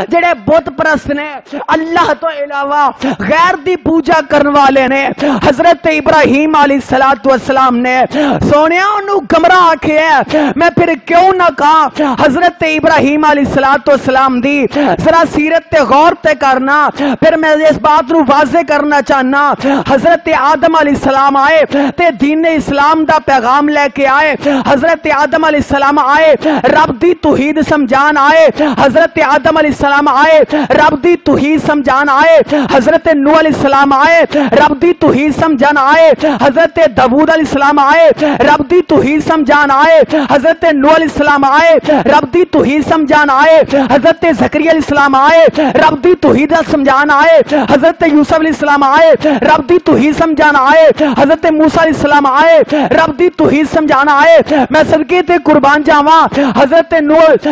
जेड़े बुत परस्त ने, अल्लाह तो इलावा गैर दी पूजा करने वाले ने, हजरत इब्राहिम अलैहिस्सलाम ने सोनिया उन्होंने गमराह आखे। मैं फिर क्यों ना कहा हजरत इब्राहिम अलैहिस्सलाम दी जरा सीरत ते गौर ते करना। फिर मैं इस बात नूं वाज़े करना चाहना, हजरत आदम अलैहिस्सलाम आए ते दीन इस्लाम दा पैगाम लेके आए। हजरत आदम अलैहिस्सलाम आए रब दी तौहीद समझान आए। हजरत आदम अलैहिस्सलाम आए रब दी तौहीद समझान आए। हजरत नूह अलैहिस्सलाम आए रब दी तौहीद समझान आए। हजरत दाऊद अलैहिस्सलाम आए रब दी तौहीद समझान आए। हजरत नूह अलैहिस्सलाम आए रब दी तौहीद समझान आए। हजरत ज़करिया अलैहिस्सलाम आए रब दी तौहीद समझान आए। हजरत यूसुफ अलैहिस्सलाम आए रब दी तौहीद समझान आए। हजरत मूसा अलैहिस्सलाम आए रब दी तौहीद समझान आए। मैं सदके ते कुर्बान जावा, हजरत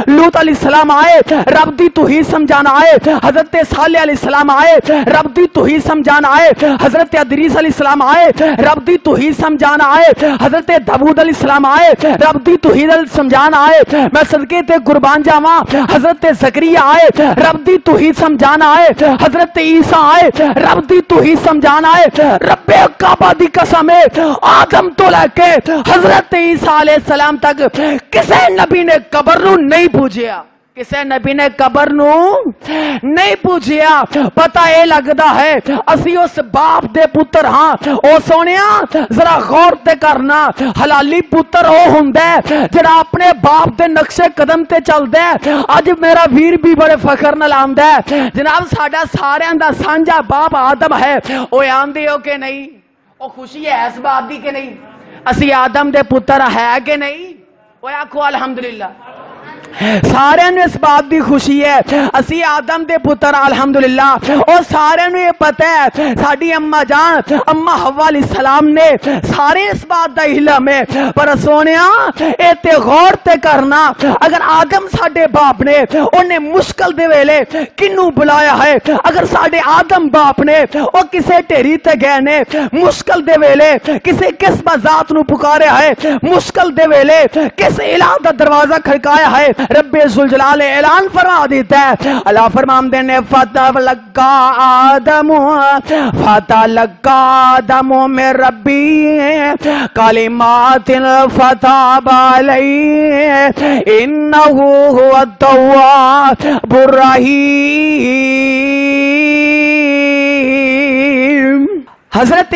लूत अलैहिस्सलाम आए रब दी तौहीद समझान आए। हजरत सालेह अलैहिस्सलाम आए रब दी तौहीद समझान आए। हजरत इदरीस अलैहिस्सलाम आए रब दी तौहीद समझान आए। हजरत दाऊद अलैहिस्सलाम आए रब दी तौहीद समझान आए। मैं सदके ते कुर्बान जावा, हजरत ज़करिया आए रब दी तौहीद समझान आए। हजरत ईसा आए रब दी तौहीद समझान आए। रब्बे काबा दी कसम है, आदम तो लेके हजरत ईसा अलैहिस्सलाम तक किसी नबी ने कबर नूं नहीं पूजिया, किसी नबी ने कबर नूं नहीं पूजिया। पता यह लगता है असी उस बाप दे पुत्र हाँ। ओ सोनिया जरा गौर ते करना, हलाली पुत्र वो हुंदा है जिहड़ा अपने बाप दे नक्शे कदम ते चलदा है। अज मेरा वीर भी बड़े फखर नाल आंदा है, जनाब साडा सारियां दा सांझा बाप आदम है। ओ आंदे हो कि नहीं? ओ खुशी है इस बात दी कि नहीं असी आदम दे पुत्र है कि नहीं? ओ आखो अल्हम्दुलिल्लाह। सारे इस बात की खुशी है असी आदम दे पुत्र अल्हम्दुलिल्लाह। और सारे ये पता है साडी अम्मा जान अम्मा हव्वा अलैहिस्सलाम ने सारे इस बात का इल्म है। पर सोनिया ए ते गौर ते करना, अगर आदम साडे बाप ने उन्हें मुश्किल दे वेले किन्नू बुलाया है, अगर साडे आदम बाप ने वो किसे ढेरी ते गए ने मुश्किल दे वेले किसे किस बाजात नू पुकारे है, मुश्किल दे वेले किस इलाह दा दरवाजा खड़काया है, रब्बे जुल जलाल ऐलान फरमा देता है। अल्लाह फरमाते ने फतह लगा आदम में रब्बी कलिमातिन फताब अलैहि इन्नहु हुवा तव्वाबुर रहीम। हजरत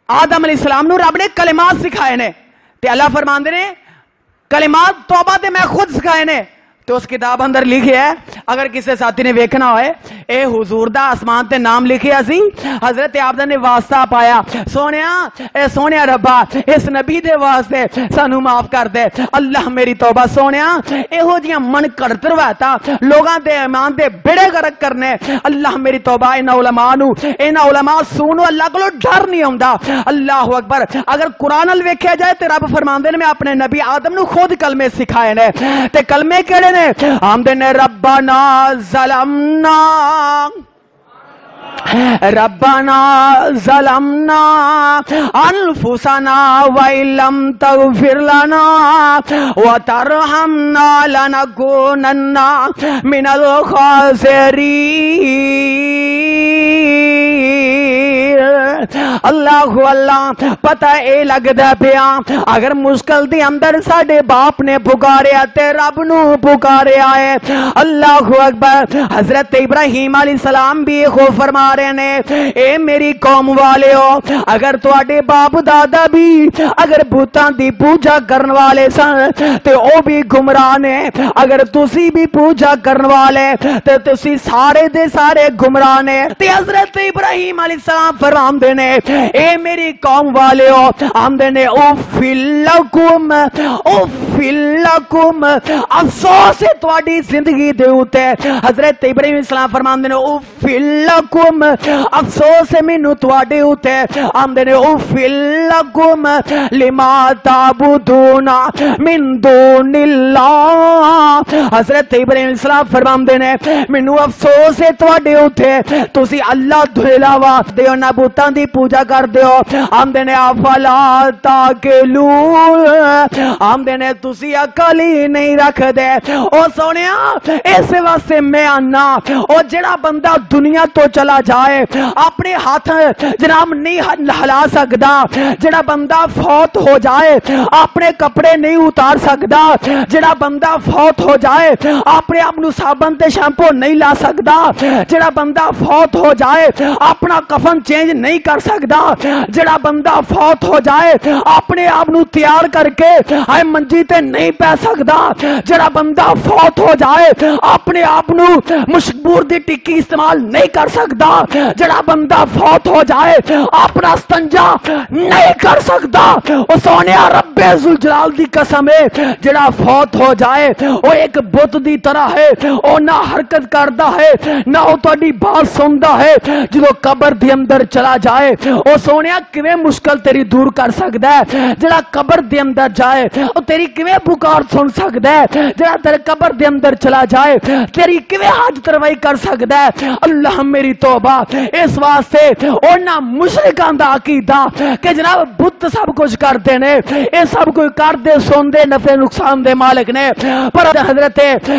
आदम अलैहिस्सलाम नू रब ने कलिमात सिखाए ने ते अल्लाह फरमाते ने कलिमात तौबा ते मैं खुद सिखाए ने। तो उस किताब अंदर लिखे है, अगर किसी साथी ने वेखना होए ए हुजूर दा आसमान ते नाम लिखे सी, हजरत आबदा ने वास्ता पाया सोनिया ए सोनिया रब्बा इस नबी दे वास्ते सानू माफ कर दे। अल्लाह मेरी तौबा सोनिया एहो जियां मन घड़त रवायता लोगां दे ईमान दे बेड़े गर्क करने। अल्लाह मेरी तौबा इन्हां उलमा नू इन्हां उलमा सूनू अल्लाह कोलों डर नहीं आउंदा। अल्लाहु अकबर। अगर कुरान अल वेख्या जाए तो रब फरमांदे ने मैं अपने नबी आदम नू खुद कलमे सिखाए ने ते कलमे केड़े आमदे ने रब्बाना ज़लमना अनफुसना व इल्लम तगफिर लना व तरहमना लनकुनन्ना मिनल खासिरीन। अल्लाह अल्लाह। पता ए लगदा पिया अगर मुश्किल दे अंदर साडे बाप ने पुकारिया ते रब नू पुकारिया है। अल्लाह अकबर। हजरत इब्राहिम अलैहिस्सलाम भी खो फरमा रहे ने ए मेरी कौम वाले हो, अगर तुहाडे बाप दादा भी अगर बुतां दी पूजा करने वाले सन ते ओ भी गुमराह ने, अगर तुसी भी पूजा करने वाले ते तुसी सारे दे सारे गुमराह ने। ते हजरत इब्राहिम अलैहिस्सलाम फरमांदे ने ए मेरी कौम वाले हो, आमदे ने ओ फिल्लकुम अफसोस है तुहाडी जिंदगी दे उते। हजरत इब्राहिम अलैहिस्सलाम फरमांदे ने ओ फिल्लकुम अफसोस है मैनू तुहाडे उते। आमदे ने ओ फिल्लकुम लिमा ताबुदूना मिन दूनिल्लाह। हजरत इब्राहिम अलैहिस्सलाम फरमांदे ने मैनू अफसोस है तुहाडे उते तुसी अल्लाह तो इलावा दे उन्हां बुतां دی پوجا کر دیو آمدے نے افلا تاکلون آمدے نے تسی عقل ہی نہیں رکھ دے او سونیا اس واسطے میں آنا او جڑا بندہ دنیا تو چلا جائے اپنے ہاتھ جناب نہیں ہلا سکدا جڑا بندہ فوت ہو جائے اپنے کپڑے نہیں اتار سکدا جڑا بندہ فوت ہو جائے اپنے آپ نو صابن تے شیمپو نہیں لا سکدا جڑا بندہ فوت ہو جائے اپنا کفن چینج نہیں کر سکدا جڑا بندہ فوت ہو جائے اپنے آپ نو تیار کر کے اے منجی تے نہیں پہ سکدا جڑا بندہ فوت ہو جائے اپنے آپ نو مشبور دی ٹکی استعمال نہیں کر سکدا جڑا بندہ فوت ہو جائے اپنا استنجا نہیں کر سکدا او سونیا رب ذوالجلال دی قسم ہے جڑا فوت ہو جائے او ایک بت دی طرح ہے او نہ حرکت کردا ہے نہ او تہاڈی بات سندا ہے جدوں قبر دے اندر چلا جائے او سونیا کیویں مشکل تیری دور کر سکدا ہے جڑا قبر دے اندر جائے او تیری کیویں پکار سن سکدا ہے جڑا تیرے قبر دے اندر چلا جائے تیری کیویں حاجت روائی کر سکدا ہے اللہ میری توبہ اس واسطے انہاں مشرکاں دا عقیدہ کہ جناب بت سب کچھ کرتے نے اے سب کوئی کردے سوندے نفع نقصان دے مالک نے پر حضرت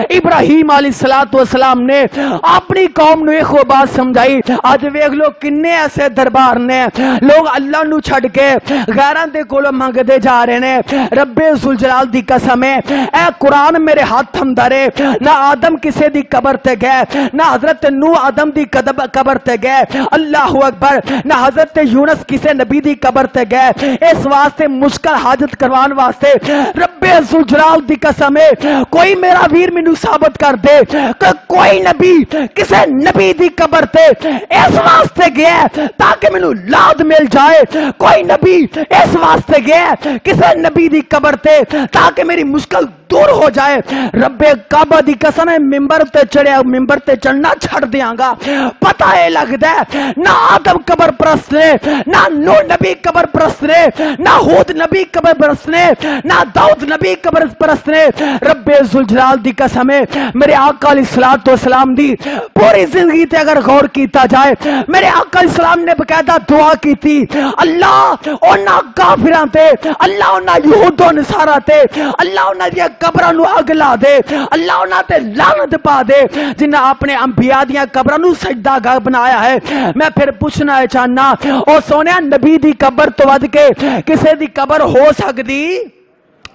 ابراہیم علیہ السلام نے اپنی قوم نو ایک بات سمجھائی اج ویکھ لو کنے ایسے دربار نے لوگ اللہ نو چھڈ کے غیراں دے کولوں منگدے جا رہے نے رب ذوالجلال دی قسم ہے اے قرآن میرے ہاتھ اندر ہے نہ آدم کسے دی قبر تے گئے نہ حضرت نوح آدم دی قبر تے گئے اللہ اکبر نہ حضرت یونس کسے نبی دی قبر تے گئے اس واسطے مشکل حاجت کروان واسطے رب ذوالجلال دی قسم ہے کوئی میرا ویر مینوں ثابت کر دے کہ کوئی نبی کسے نبی دی قبر تے اس واسطے گیا تاکہ مینوں لاد مل جائے کوئی نبی اس واسطے گیا کسے نبی دی قبر تے تاکہ میری مشکل دور ہو جائے رب کعبہ دی قسم ہے منبر تے چڑھیا منبر تے چڑھنا چھڑ دیاں گا پتہ ہے لگدا ہے نہ آدم قبر پرست نے نہ نوح نبی قبر پرست نے نہ ہود نبی قبر پرست نے نہ داؤد نبی قبر پرست نے رب ذوالجلال دی قسم ہے میرے آقا علیہ السلام دی پوری زندگی تے اگر غور کیتا جائے میرے آقا علیہ السلام نے باقاعدہ دعا کی تھی اللہ انہاں کافراں تے اللہ انہاں یہود و نصارا تے اللہ انہاں دی قبراں نو اگ لا دے اللہ انہاں تے لعنت پا دے جنہاں اپنے انبیاء دیاں قبراں نو سجدہ گاہ بنایا ہے میں پھر پوچھنا چاہنا او سونیا نبی دی قبر تو ود کے کسے دی قبر ہو سکدی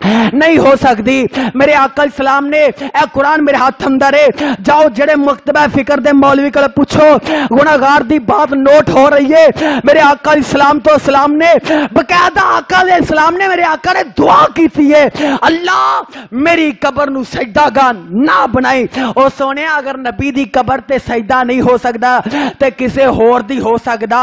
نہیں ہو سکتی میرے آقا السلام نے اے قرآن میرے ہاتھ اندر ہے جاؤ جڑے مکتبہ فکر دے مولوی کو پوچھو گناہگار دی بات نوٹ ہو رہی ہے میرے آقا السلام تو اسلام نے باقاعدہ آقا علیہ السلام نے میرے آقا نے دعا کی تھی ہے اللہ میری قبر نو سجدہ گاہ نہ بنائی او سونے اگر نبی دی قبر تے سجدہ نہیں ہو سکتا تے کسے ہور دی ہو سکتا